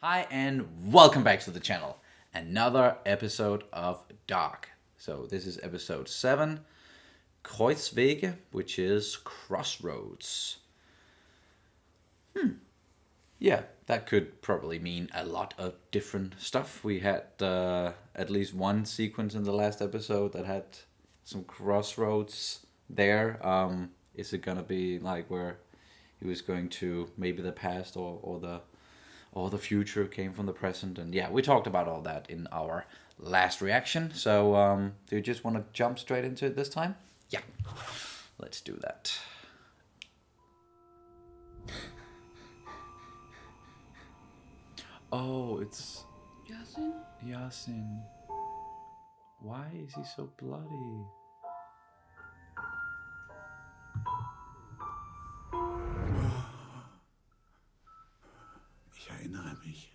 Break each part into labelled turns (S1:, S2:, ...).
S1: Hi and welcome back to the channel. Another episode of Dark. So this is episode 7, Kreuzwege, which is crossroads. Yeah, that could probably mean a lot of different stuff. We had at least one sequence in the last episode that had some crossroads there. Is it gonna be like where he was going to maybe the past or the future came from the present? And yeah, we talked about all that in our last reaction. So do you just want to jump straight into it this time? Yeah, let's do that. Oh, it's Yasin. Why is he so bloody?
S2: Ich erinnere mich.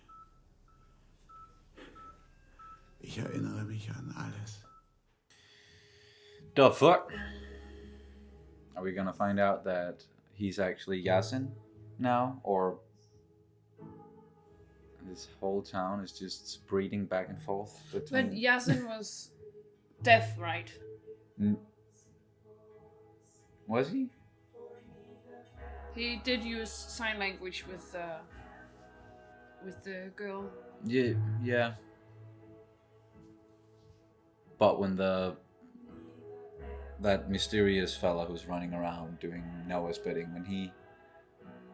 S2: Ich erinnere mich an alles.
S1: The fuck? Are we gonna find out that he's actually Yasin now, or this whole town is just breeding back and forth between?
S3: But Yasin was deaf, right?
S1: Was he?
S3: He did use sign language with the girl.
S1: Yeah. But when that mysterious fella who's running around doing Noah's bidding, when he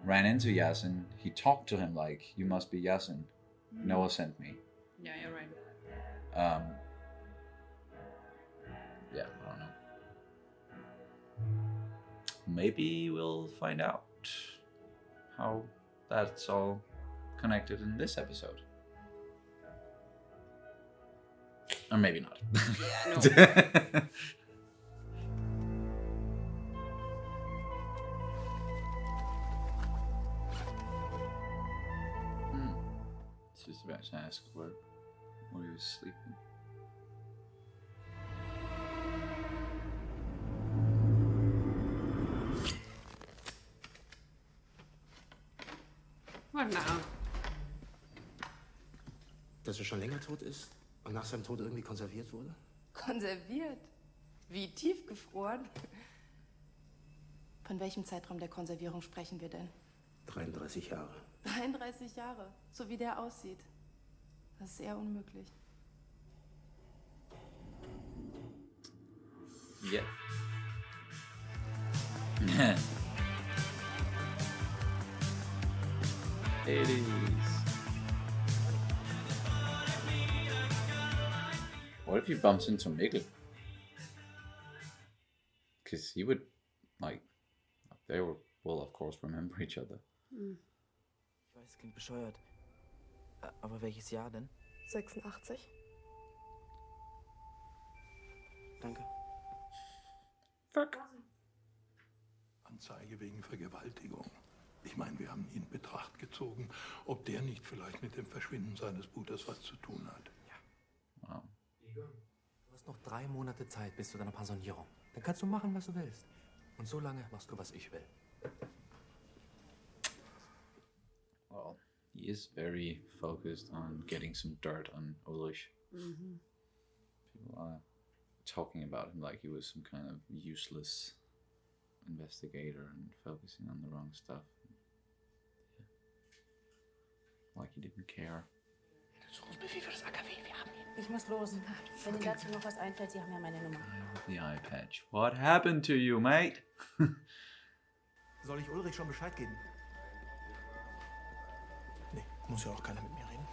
S1: ran into Yasin, he talked to him like, "You must be Yasin. Noah sent me."
S3: Yeah, you're right.
S1: Yeah, I don't know. Maybe we'll find out how that's all connected in this episode. Or maybe not.
S3: No.
S1: Just about to ask where he was sleeping.
S3: What now?
S4: Dass er schon länger tot ist und nach seinem Tod irgendwie konserviert wurde?
S5: Konserviert? Wie tiefgefroren? Von welchem Zeitraum der Konservierung sprechen wir denn?
S4: 33 Jahre.
S5: 33 Jahre, so wie der aussieht. Das ist eher unmöglich.
S1: Yeah. It is. What if he bumps into Mikkel? Because he would, like, they will of course remember each other.
S6: Ich weiß, es klingt bescheuert. Aber welches Jahr denn?
S7: 86.
S6: Danke.
S1: Fuck.
S2: Anzeige wegen Vergewaltigung. Ich meine, wir haben ihn in Betracht gezogen, ob der nicht vielleicht mit dem Verschwinden seines Bruders was zu tun hat.
S1: Wow.
S4: Du hast noch 3 Monate Zeit bis zu deiner Pensionierung. Dann kannst du machen, was du willst. Und so lange machst du, was ich will.
S1: Well, he is very focused on getting some dirt on Ulrich.
S3: Mm-hmm.
S1: People are talking about him like he was some kind of useless investigator and focusing on the wrong stuff. Yeah. Like he didn't care.
S7: Ich muss los. Wenn Ihnen dazu noch was einfällt, Sie haben ja meine Nummer.
S1: The eye patch. What happened to you, mate?
S4: Soll ich Ulrich schon Bescheid geben?
S2: Nee, muss ja auch keiner mit mir reden.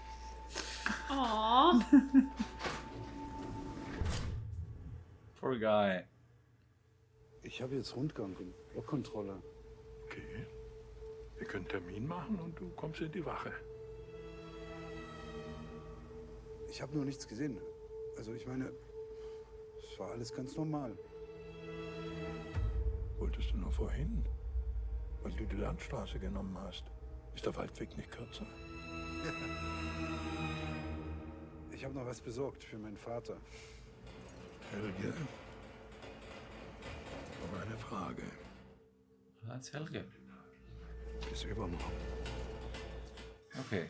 S3: Aww.
S1: Poor guy.
S8: Ich habe jetzt Rundgang und Blockkontrolle.
S2: Okay. Wir können einen Termin machen und du kommst in die Wache.
S8: Ich habe nur nichts gesehen. Also ich meine, es war alles ganz normal.
S2: Wolltest du nur vorhin? Weil du die Landstraße genommen hast. Ist der Waldweg nicht kürzer?
S8: Ich habe noch was besorgt für meinen Vater.
S2: Helge? Aber eine Frage.
S1: That's Helge.
S8: Bis übermorgen.
S1: Okay.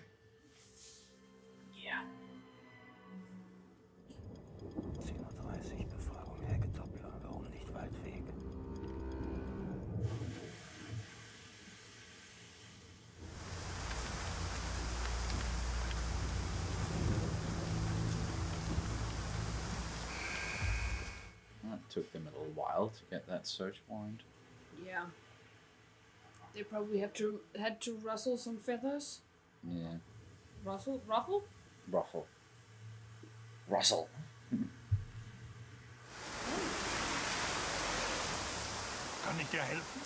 S1: took them a little while to get that search warrant.
S3: Yeah. They probably had to rustle some feathers.
S1: Yeah.
S3: Ruffle?
S1: Ruffle. Russell.
S2: Kann ich dir helfen?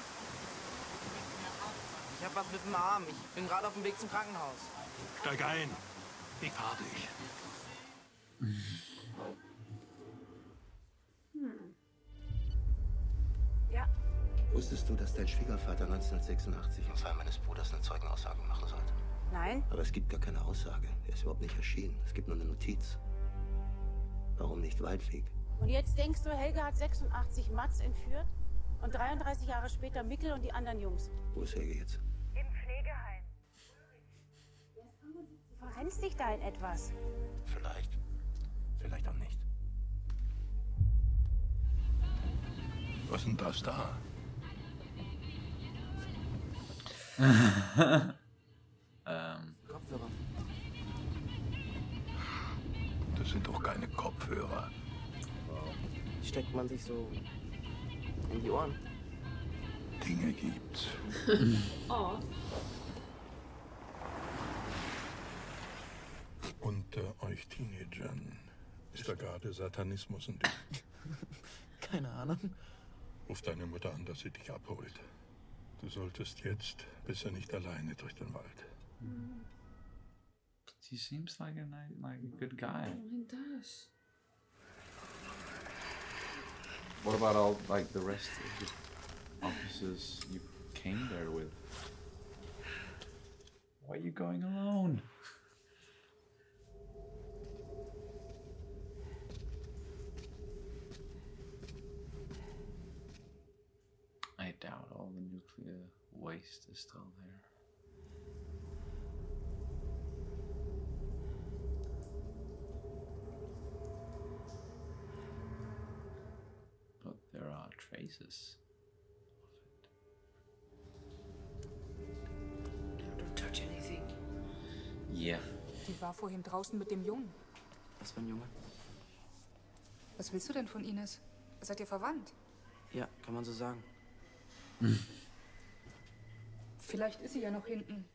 S6: Ich hab was mit dem Arm. Ich bin gerade auf dem Weg zum Krankenhaus.
S2: Steig ein. Ich fahr dich.
S7: Ja.
S9: Wusstest du, dass dein Schwiegervater 1986 im Fall meines Bruders eine Zeugenaussage machen sollte?
S7: Nein.
S9: Aber es gibt gar keine Aussage. Er ist überhaupt nicht erschienen. Es gibt nur eine Notiz. Warum nicht Waldweg?
S7: Und jetzt denkst du, Helge hat 86 Mats entführt und 33 Jahre später Mikkel und die anderen Jungs?
S9: Wo ist Helge jetzt?
S7: Im Pflegeheim. Du verrennst dich da in etwas.
S9: Vielleicht. Vielleicht auch nicht.
S2: Was ist denn das da?
S6: Kopfhörer.
S2: Das sind doch keine Kopfhörer.
S6: Die steckt man sich so in die Ohren.
S2: Dinge gibt's.
S3: Oh.
S2: Unter euch Teenagern ist da gerade Satanismus ein Ding.
S6: Keine Ahnung.
S2: Ruf deine Mutter an, dass sie dich abholt. Du solltest jetzt besser nicht alleine durch den Wald.
S1: He seems like a good guy.
S3: He does.
S1: What about all like the rest of the officers you came there with? Why are you going alone? I doubt all the nuclear waste is still there. But there are traces
S3: Don't touch anything.
S1: Yeah.
S10: Die war vorhin draußen mit dem Jungen.
S6: Was für ein Junge?
S10: Was willst du denn von Ines? Seid ihr verwandt?
S6: Ja, kann man so sagen.
S10: Vielleicht ist sie ja noch hinten.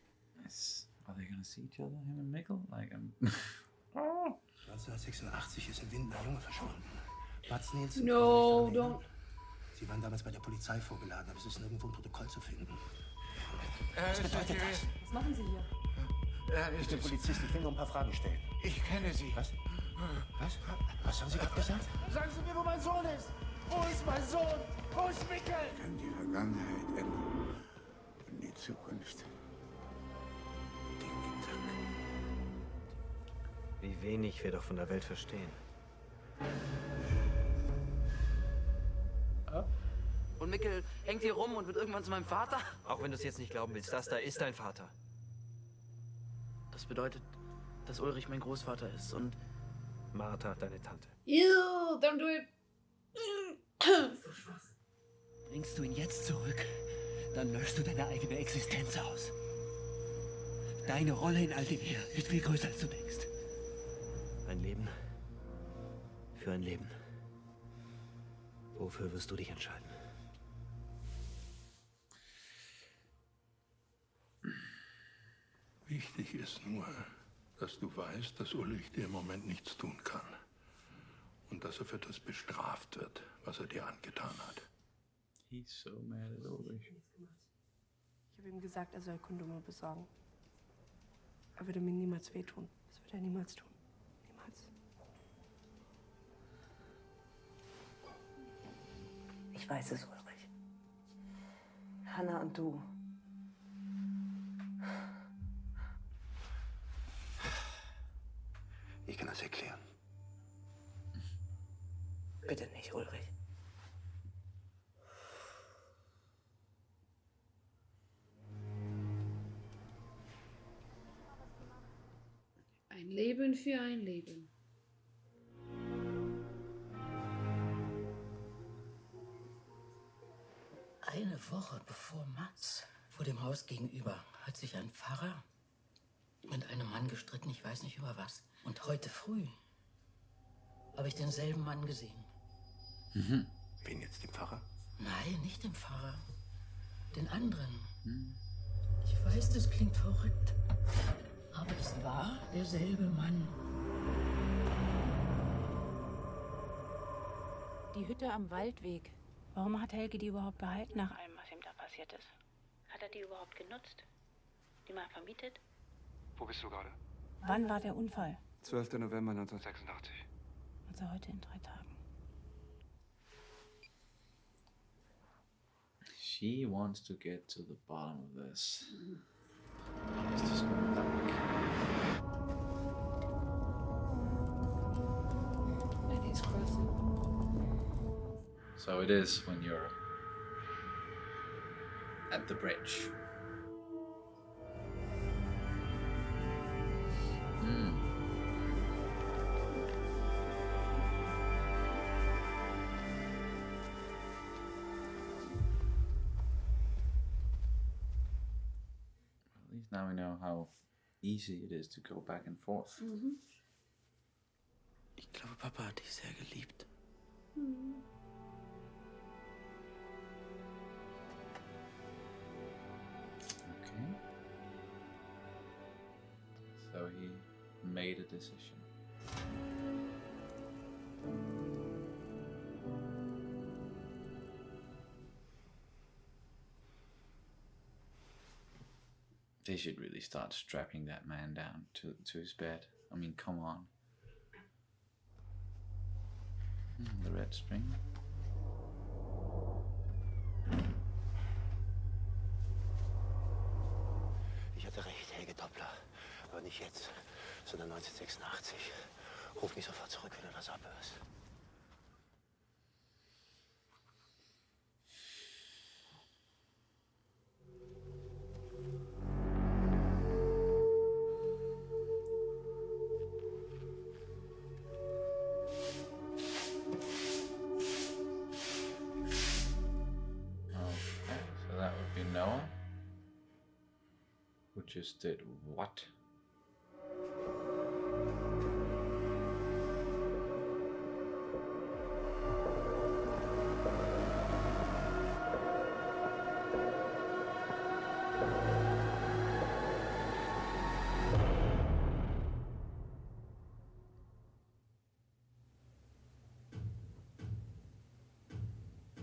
S1: Are they gonna see each other, him and Mikkel? Like,
S9: 1986 ist im Wind ein Junge verschwunden. Mats Nielsen.
S3: No, don't.
S9: Sie waren damals bei der Polizei vorgeladen, aber es ist nirgendwo im Protokoll zu finden. Was bedeutet das?
S10: Was machen Sie hier?
S9: Ich bin Polizist, ich will nur ein paar Fragen stellen.
S2: Ich kenne sie.
S9: Was? Was? Was haben Sie gerade gesagt?
S4: Sagen Sie mir, wo mein Sohn ist! Wo ist mein Sohn? Wo ist Mikkel?
S8: Ich kann die Vergangenheit ändern und die Zukunft.
S9: Wie wenig wir doch von der Welt verstehen.
S6: Und Mikkel hängt hier rum und wird irgendwann zu meinem Vater?
S9: Auch wenn du es jetzt nicht glauben willst, das da ist dein Vater.
S6: Das bedeutet, dass Ulrich mein Großvater ist und
S9: Martha, deine Tante.
S3: Ew, don't do it.
S9: Bringst du ihn jetzt zurück, dann löschst du deine eigene Existenz aus. Deine Rolle in all dem hier ist viel größer, als du denkst. Ein Leben für ein Leben. Wofür wirst du dich entscheiden?
S2: Wichtig ist nur, dass du weißt, dass Ulrich dir im Moment nichts tun kann. Und dass er für das bestraft wird, was er dir angetan hat.
S1: he's so mad at Ulrich.
S5: Ich habe ihm gesagt, er soll Kondome besorgen. Er würde mir niemals wehtun. Das würde er niemals tun. Niemals.
S7: Ich weiß es, Ulrich. Hanna und du.
S9: Ich kann das erklären.
S7: Bitte nicht, Ulrich.
S3: Ein Leben für ein Leben.
S11: Eine Woche bevor Mats vor dem Haus gegenüber hat sich ein Pfarrer mit einem Mann gestritten, ich weiß nicht über was. Und heute früh habe ich denselben Mann gesehen.
S4: Wen jetzt, den Pfarrer?
S11: Nein, nicht den Pfarrer. Den anderen. Ich weiß, das klingt verrückt. Aber es war derselbe Mann.
S7: Die Hütte am Waldweg. Warum hat Helge die überhaupt behalten nach allem, was ihm da passiert ist? Hat er die überhaupt genutzt? Die mal vermietet?
S4: Wo bist du gerade?
S7: Wann war der Unfall?
S4: 12. November 1986.
S7: Also heute in 3 Tagen.
S1: She wants to get to the bottom of this. Let's just go back.
S3: And he's crossing.
S1: So it is when you're at the bridge. At least now we know how easy it is to go back and forth.
S6: Ich glaube, Papa hat dich sehr geliebt.
S1: Okay. So he made a decision. They should really start strapping that man down to his bed. I mean, come on. The red string.
S9: Ich hatte recht, Helge Doppler. Aber nicht jetzt, sondern 1986. Ruf mich sofort zurück, wenn du das abhörst.
S1: Okay, so that would be Noah. Who just did what?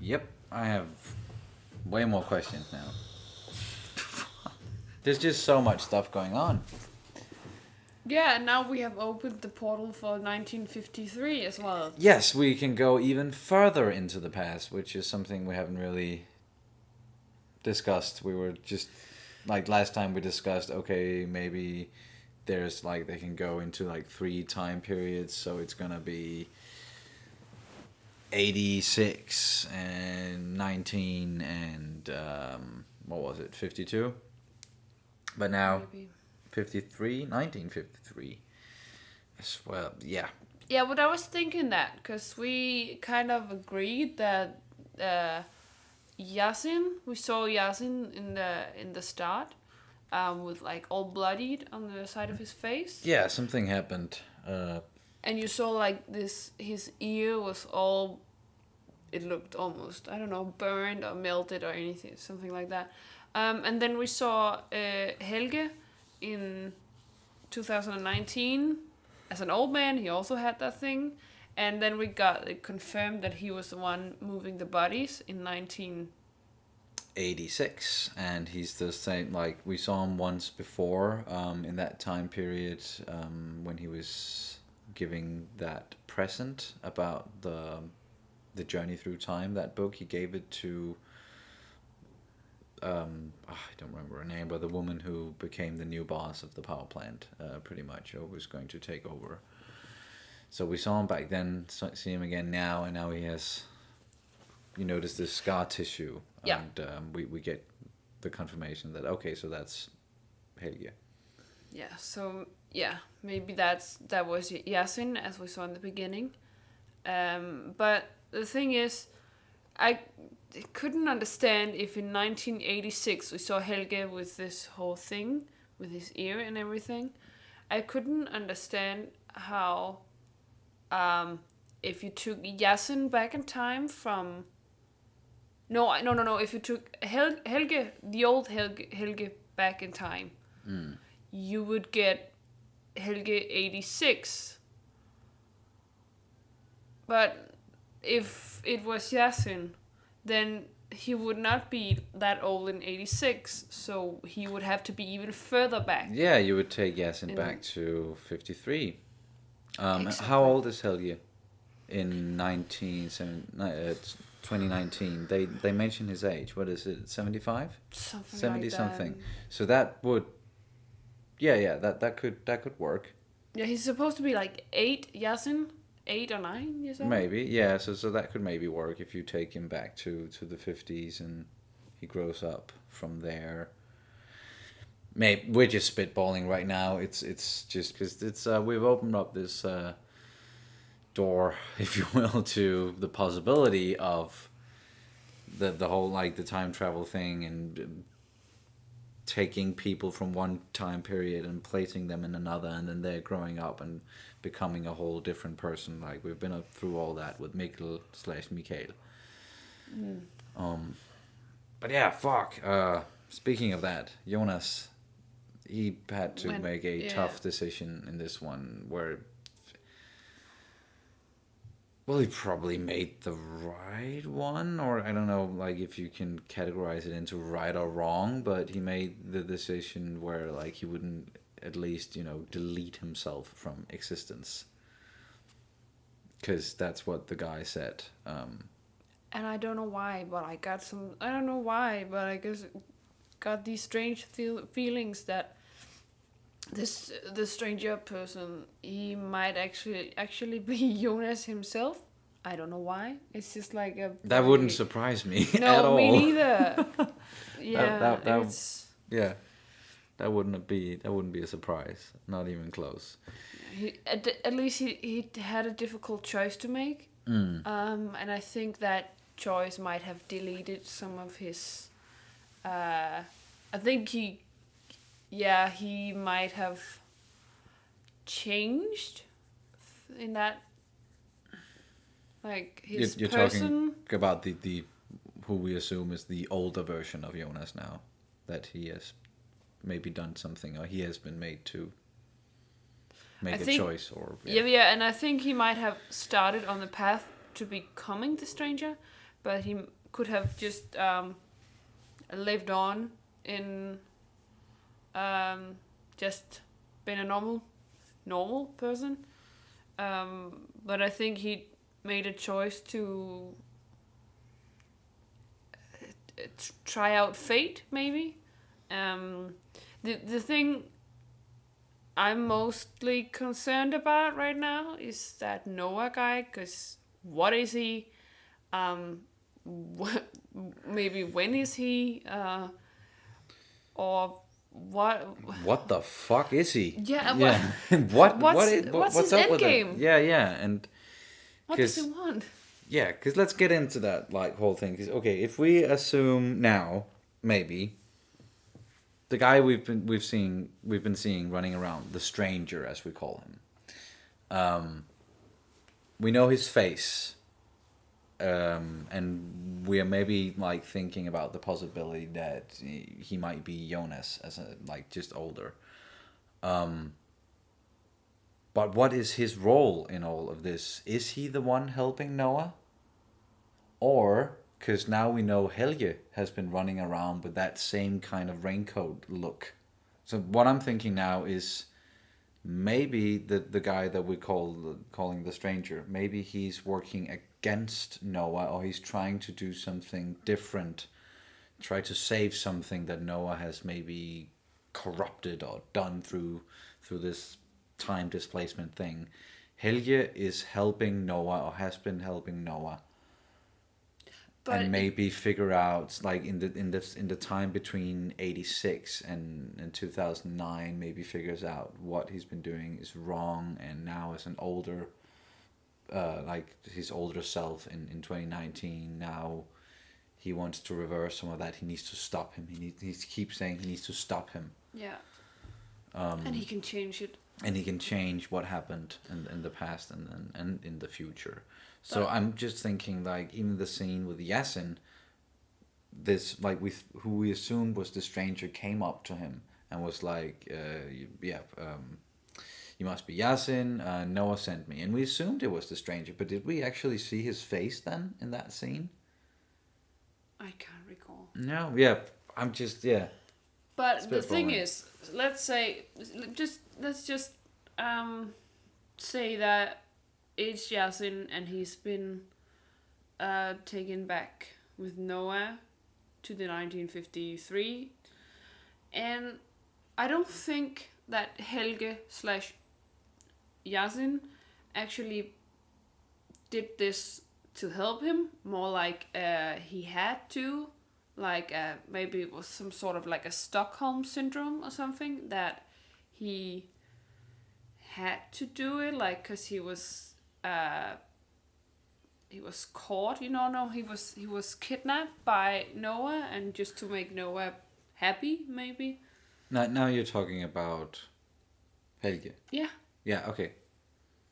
S1: Yep, I have way more questions now. There's just so much stuff going on.
S3: Yeah, and now we have opened the portal for 1953 as well.
S1: Yes, we can go even further into the past, which is something we haven't really discussed. We were just, like last time we discussed, okay, maybe there's like, they can go into like 3 time periods, so it's gonna be 86 and 19 and what was it, 52? But now
S3: Maybe.
S1: 1953 as well. Yeah.
S3: Yeah, but I was thinking that because we kind of agreed that Yasin, we saw Yasin in the start, with like all bloodied on the side of his face.
S1: Yeah, something happened.
S3: And you saw like this, his ear was all, it looked almost, I don't know, burned or melted or anything, something like that. And then we saw Helge in 2019 as an old man. He also had that thing. And then we got it confirmed that he was the one moving the bodies in
S1: 86, and he's the same, like we saw him once before in that time period when he was giving that present about the journey through time, that book. He gave it to I don't remember her name, but the woman who became the new boss of the power plant, pretty much, or was going to take over. So we saw him back then, see him again now, and now he has, you notice this scar tissue,
S3: Yeah.
S1: and we get the confirmation that, okay, so that's Helge.
S3: Yeah, so yeah, maybe that was Yasin, as we saw in the beginning. But the thing is, I couldn't understand if in 1986 we saw Helge with this whole thing, with his ear and everything. I couldn't understand how if you took Yasin back in time from... No. If you took Helge, the old Helge back in time, you would get Helge 86. But if it was Yasin, then he would not be that old in 86, so he would have to be even further back.
S1: Yeah, you would take Yasin back to 53.
S3: Exactly.
S1: How old is Helge in 2019? They mention his age. What is it? 75?
S3: Something
S1: 70
S3: like that.
S1: something. So that would, that could work.
S3: Yeah, he's supposed to be like 8, Yasin. 8 or 9 years old?
S1: Maybe, yeah. So that could maybe work if you take him back to the 50s and he grows up from there. Maybe we're just spitballing right now. It's just because we've opened up this door, if you will, to the possibility of the whole like the time travel thing and taking people from one time period and placing them in another, and then they're growing up and becoming a whole different person. Like we've been through all that with Mikkel/Mikael. But yeah, fuck. Speaking of that, Jonas, he had to make a tough decision in this one where, well, he probably made the right one, or I don't know, like if you can categorize it into right or wrong, but he made the decision where like he wouldn't at least, delete himself from existence. Because that's what the guy said.
S3: And I don't know why, but I don't know why, but I guess got these strange feelings that the stranger person, he might actually be Jonas himself. I don't know why. It's just like a...
S1: That wouldn't surprise me
S3: no,
S1: at all.
S3: No, me neither. Yeah,
S1: that wouldn't be a surprise. Not even close.
S3: At least he had a difficult choice to make. And I think that choice might have deleted some of his... I think he might have changed in that, like his
S1: You're
S3: person.
S1: talking about the who we assume is the older version of Jonas now, that he has maybe done something, or he has been made to make a choice, or
S3: yeah, and I think he might have started on the path to becoming the stranger, but he could have just lived on in just been a normal person, but I think he made a choice to try out fate, maybe. The thing I'm mostly concerned about right now is that Noah guy, because what is he? Maybe when is he? Or what?
S1: What the fuck is he?
S3: Yeah.
S1: What's
S3: his
S1: up
S3: end
S1: with
S3: game?
S1: it? Yeah, and
S3: what does he want?
S1: Yeah, because let's get into that like whole thing. Cause, okay, if we assume now, maybe the guy we've been seeing running around, the stranger as we call him, we know his face, and we are maybe like thinking about the possibility that he might be Jonas as just older. But what is his role in all of this? Is he the one helping Noah? Or, because now we know Helge has been running around with that same kind of raincoat look. So what I'm thinking now is maybe the guy that we calling the stranger, maybe he's working against Noah, or he's trying to do something different, try to save something that Noah has maybe corrupted or done through this time displacement thing. Helge is helping Noah, or has been helping Noah, and maybe figure out like in the time between 86 and 2009, maybe figures out what he's been doing is wrong, and now as an older his older self in 2019, now he wants to reverse some of that. He needs to stop him. He keeps saying he needs to stop him.
S3: Yeah. And he can change it
S1: and he can change what happened in the past and in the future. So I'm just thinking, like, even the scene with Yasin, this, like, who we assumed was the stranger, came up to him and was like, you must be Yasin, Noah sent me. And we assumed it was the stranger, but did we actually see his face then in that scene?
S3: I can't recall.
S1: No, yeah, I'm just, yeah.
S3: But the thing is, let's just say that it's Yasin and he's been taken back with Noah to the 1953, and I don't think that Helge / Yasin actually did this to help him. More like he had to, like maybe it was some sort of like a Stockholm syndrome or something, that he had to do it, like, because he was caught, no, he was kidnapped by Noah, and just to make Noah happy, maybe.
S1: Now you're talking about Helge.
S3: Yeah.
S1: Yeah, okay.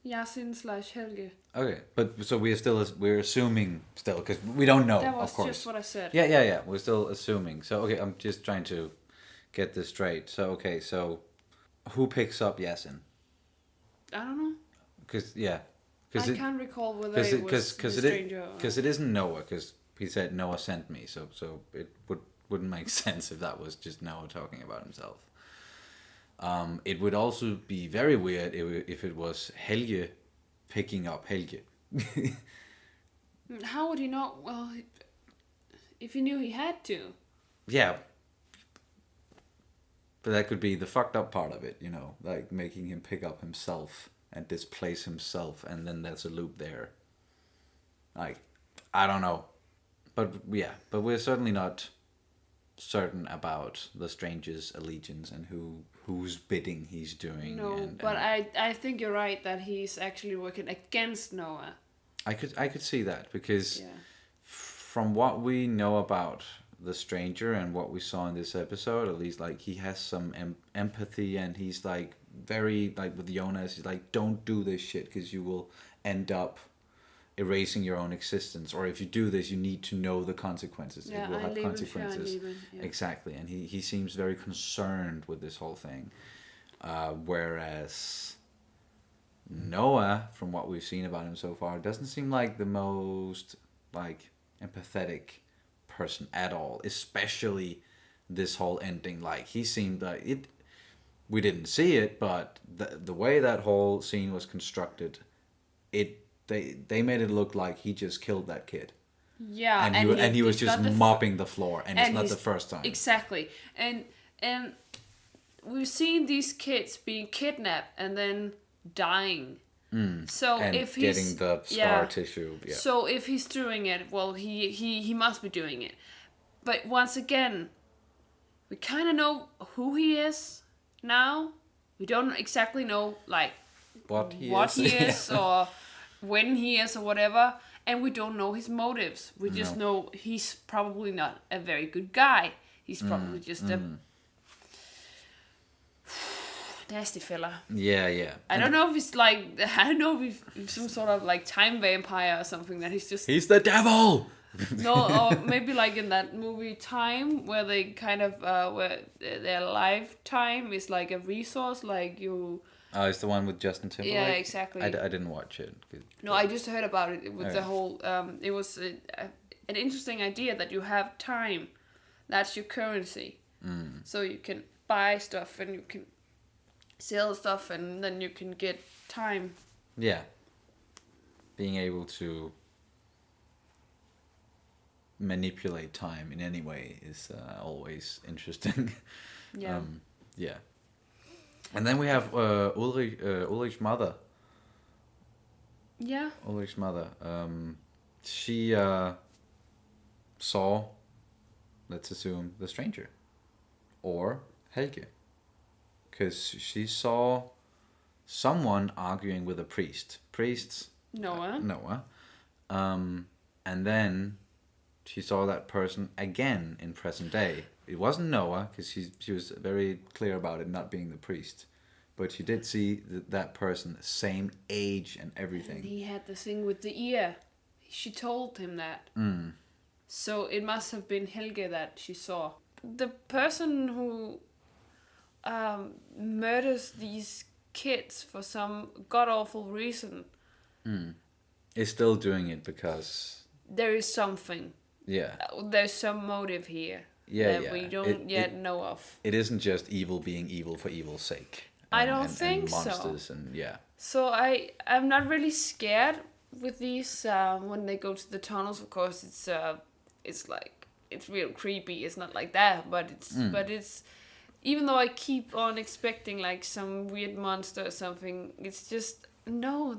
S3: Yasin / Helge.
S1: Okay, but so we're assuming still, because we don't know,
S3: That was
S1: of course.
S3: just what I said.
S1: Yeah. We're still assuming. So, okay, I'm just trying to get this straight. So, okay, so who picks up Yasin?
S3: I don't know.
S1: I
S3: can't recall whether it was the stranger.
S1: Because it isn't Noah, because he said Noah sent me, so it wouldn't make sense if that was just Noah talking about himself. It would also be very weird if it was Helge picking up Helge.
S3: How would he know? Well, if he knew he had to.
S1: Yeah. But that could be the fucked up part of it, like making him pick up himself and displace himself, and then there's a loop there. Like, I don't know. But we're certainly not certain about the stranger's allegiance and whose bidding he's doing.
S3: No, but I think you're right that he's actually working against Noah.
S1: I could see that, because from what we know about the stranger and what we saw in this episode, at least, like, he has some empathy, and he's like very, like, with Jonas, he's like, don't do this shit because you will end up erasing your own existence, or if you do this you need to know the consequences. It will have consequences. Exactly. And he seems very concerned with this whole thing, whereas Noah, from what we've seen about him so far, doesn't seem like the most, like, empathetic person at all, especially this whole ending. Like, he seemed like it, we didn't see it, but the way that whole scene was constructed, they made it look like he just killed that kid.
S3: Yeah,
S1: and he was just mopping the floor, and it's not the first time.
S3: Exactly. And we've seen these kids being kidnapped and then dying. So
S1: and
S3: if he's
S1: getting the scar tissue. Yeah.
S3: So if he's doing it, well, he must be doing it. But once again, we kind of know who he is now. We don't exactly know, like,
S1: what he
S3: is or when he is or whatever, and we don't know his motives. We just know he's probably not a very good guy. He's probably just a nasty fella.
S1: Yeah.
S3: I don't know if he's like, if he's some sort of like time vampire or something, that he's
S1: the devil.
S3: No, or maybe like in that movie Time, where they kind of where their lifetime is like a resource, like you.
S1: Oh, it's the one with Justin Timberlake?
S3: Yeah, exactly.
S1: I didn't watch it.
S3: No, I just heard about it with the whole... it was an interesting idea that you have time. That's your currency. So you can buy stuff and you can sell stuff, and then you can get time.
S1: Yeah. Being able to manipulate time in any way is always interesting.
S3: Yeah.
S1: Yeah. And then we have Ulrich's mother.
S3: Yeah.
S1: Ulrich's mother. She saw, let's assume, the stranger. Or Helge. Because she saw someone arguing with a priest. Noah. And then she saw that person again in present day. It wasn't Noah, because she was very clear about it not being the priest. but she did see that person the same age and everything.
S3: And he had the thing with the ear. She told him that. So it must have been Helge that she saw. The person who murders these kids for some god-awful reason
S1: is still doing it because
S3: there is something.
S1: Yeah.
S3: There's some motive here that we don't yet know of.
S1: It isn't just evil being evil for evil's sake.
S3: I don't think
S1: and monsters
S3: so.
S1: And yeah.
S3: So I'm not really scared with these when they go to the tunnels. Of course, it's like it's real creepy. It's not like that, but it's even though I keep on expecting like some weird monster or something, it's just no.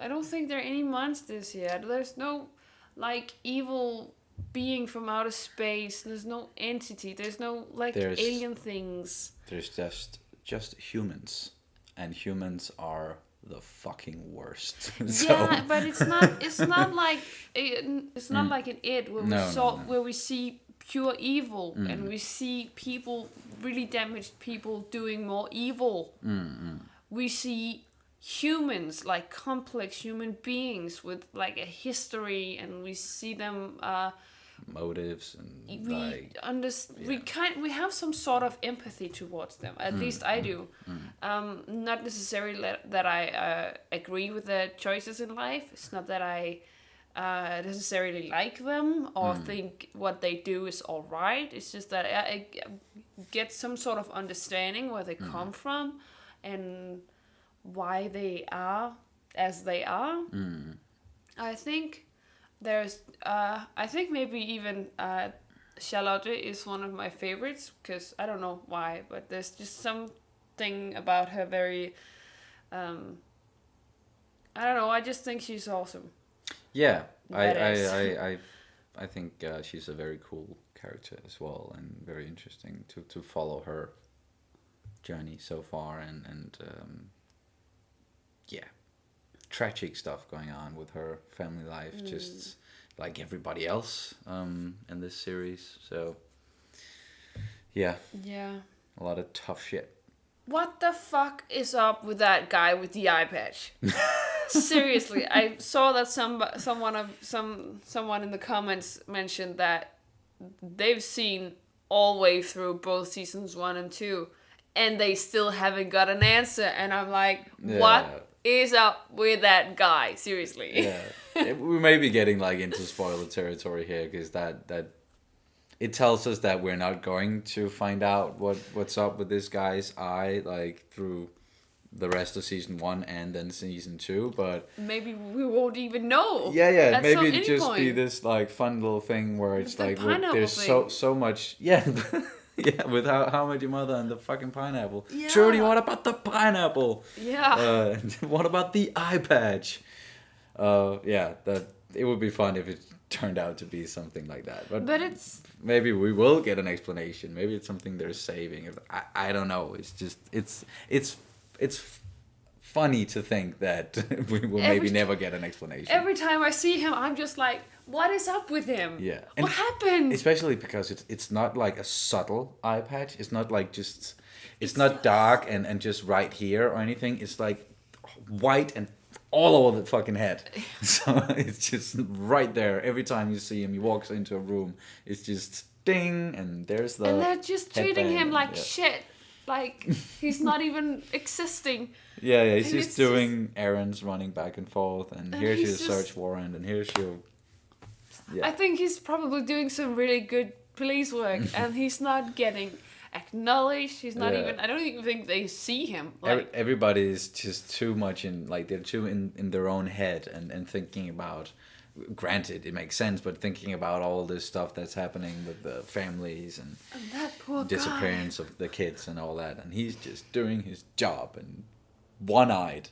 S3: I don't think there are any monsters here. There's no like evil being from outer space. There's no entity. There's no like alien things.
S1: There's just humans, and humans are the fucking worst.
S3: Yeah, but it's not like like an It where where we see pure evil and we see people, really damaged people, doing more evil. We see humans, like complex human beings with like a history, and we see them
S1: motives, and
S3: we have some sort of empathy towards them. At least I do. Not necessarily that I agree with their choices in life. It's not that I necessarily like them or think what they do is all right. It's just that I get some sort of understanding where they come from and why they are as they are. I think I think maybe even Charlotte is one of my favorites, because I don't know why, but there's just something about her very I don't know, I just think she's awesome.
S1: Yeah, I think she's a very cool character as well, and very interesting to follow her journey so far, and yeah, tragic stuff going on with her family life, just like everybody else in this series. So yeah, a lot of tough shit.
S3: What the fuck is up with that guy with the eye patch? Seriously, I saw that someone in the comments mentioned that they've seen all the way through both seasons 1 and 2, and they still haven't got an answer. And I'm like, what is up with that guy? Seriously.
S1: Yeah, we may be getting like into spoiler territory here, because that it tells us that we're not going to find out what's up with this guy's eye like through the rest of season 1 and then season 2, but
S3: maybe we won't even know.
S1: Yeah, maybe it'd just be this like fun little thing where it's like there's so much. Yeah. Yeah, with how much your mother and the fucking pineapple.
S3: Yeah.
S1: Trudy, what about the pineapple?
S3: Yeah.
S1: What about the eye patch? Yeah, that it would be fun if it turned out to be something like that. But
S3: it's
S1: maybe we will get an explanation. Maybe it's something they're saving. I don't know. It's just it's funny to think that we will maybe never get an explanation.
S3: Every time I see him, I'm just like, what is up with him?
S1: Yeah.
S3: What happened?
S1: Especially because it's not like a subtle eye patch. It's not like just it's not dark and just right here or anything. It's like white and all over the fucking head. So it's just right there. Every time you see him, he walks into a room, it's just ding, and there's the
S3: and they're just treating
S1: headband.
S3: him like shit. Like he's not even existing.
S1: Yeah, he's just doing errands, running back and forth, and here's your search warrant, and here's your... Yeah.
S3: I think he's probably doing some really good police work, and he's not getting acknowledged. He's not even... I don't even think they see him. Like,
S1: everybody is just too much in... Like, they're too in their own head and thinking about... Granted, it makes sense, but thinking about all this stuff that's happening with the families and
S3: that poor
S1: disappearance of the kids and all that, and he's just doing his job and one-eyed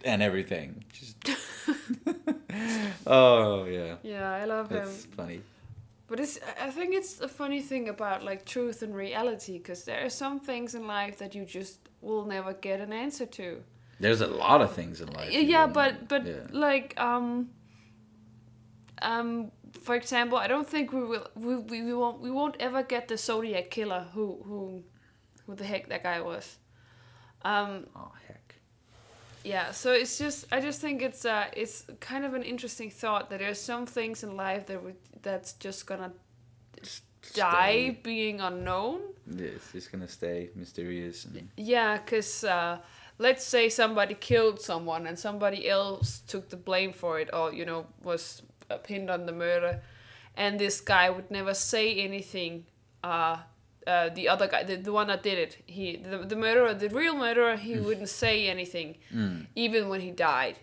S1: and everything. Just oh yeah.
S3: Yeah, I love him.
S1: It's funny.
S3: But I think it's a funny thing about like truth and reality, because there are some things in life that you just will never get an answer to.
S1: There's a lot of things in life.
S3: Yeah, but like for example, I don't think we won't ever get the Zodiac killer who the heck that guy was.
S1: Oh heck.
S3: Yeah, so I just think it's kind of an interesting thought that there's some things in life that's just gonna die being unknown.
S1: It's just gonna stay mysterious.
S3: Yeah, because let's say somebody killed someone and somebody else took the blame for it, or was pinned on the murder, and this guy would never say anything. The other guy, the one that did it, the murderer, the real murderer, he wouldn't say anything, even when he died.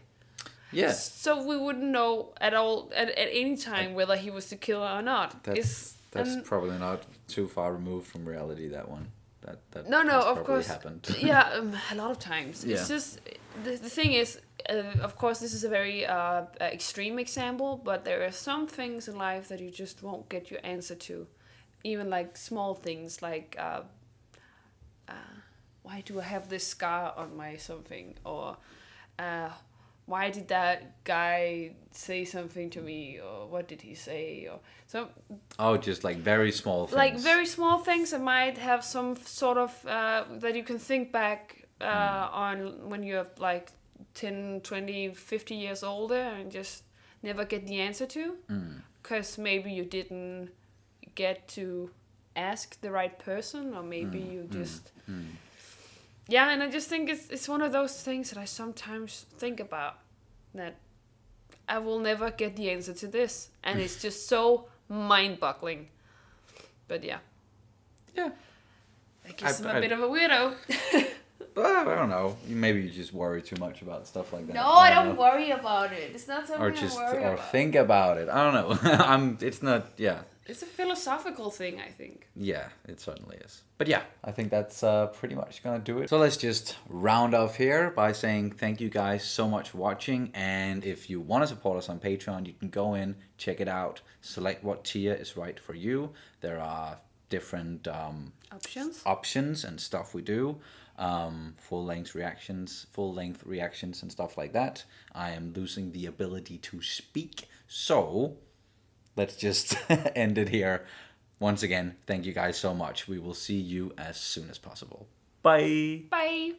S1: Yeah.
S3: So we wouldn't know at all at any time whether he was the killer or not.
S1: That's probably not too far removed from reality. That one. That
S3: no,
S1: has
S3: of
S1: probably
S3: course.
S1: happened.
S3: Yeah, a lot of times.
S1: Yeah.
S3: It's just the thing is, of course, this is a very extreme example, but there are some things in life that you just won't get your answer to, even like small things like why do I have this scar on my something, or why did that guy say something to me, or what did he say, or so.
S1: Oh, just like very small things.
S3: Like very small things that might have some sort of that you can think back on when you're like 10, 20, 50 years older and just never get the answer to, because maybe you didn't get to ask the right person, or maybe you just yeah. And I just think it's one of those things that I sometimes think about, that I will never get the answer to this, and it's just so mind-boggling. But yeah, I guess I'm a bit of a weirdo.
S1: I don't know. Maybe you just worry too much about stuff like that.
S3: No, I don't worry about it. It's not something I worry
S1: or
S3: about.
S1: think about it. I don't know. It's not. Yeah.
S3: It's a philosophical thing, I think.
S1: Yeah, it certainly is. But yeah, I think that's pretty much gonna do it. So let's just round off here by saying thank you guys so much for watching. And if you want to support us on Patreon, you can go in, check it out, select what tier is right for you. There are different options and stuff we do. Full-length reactions and stuff like that. I am losing the ability to speak, so let's just end it here. Once again, thank you guys so much. We will see you as soon as possible. Bye.
S3: Bye.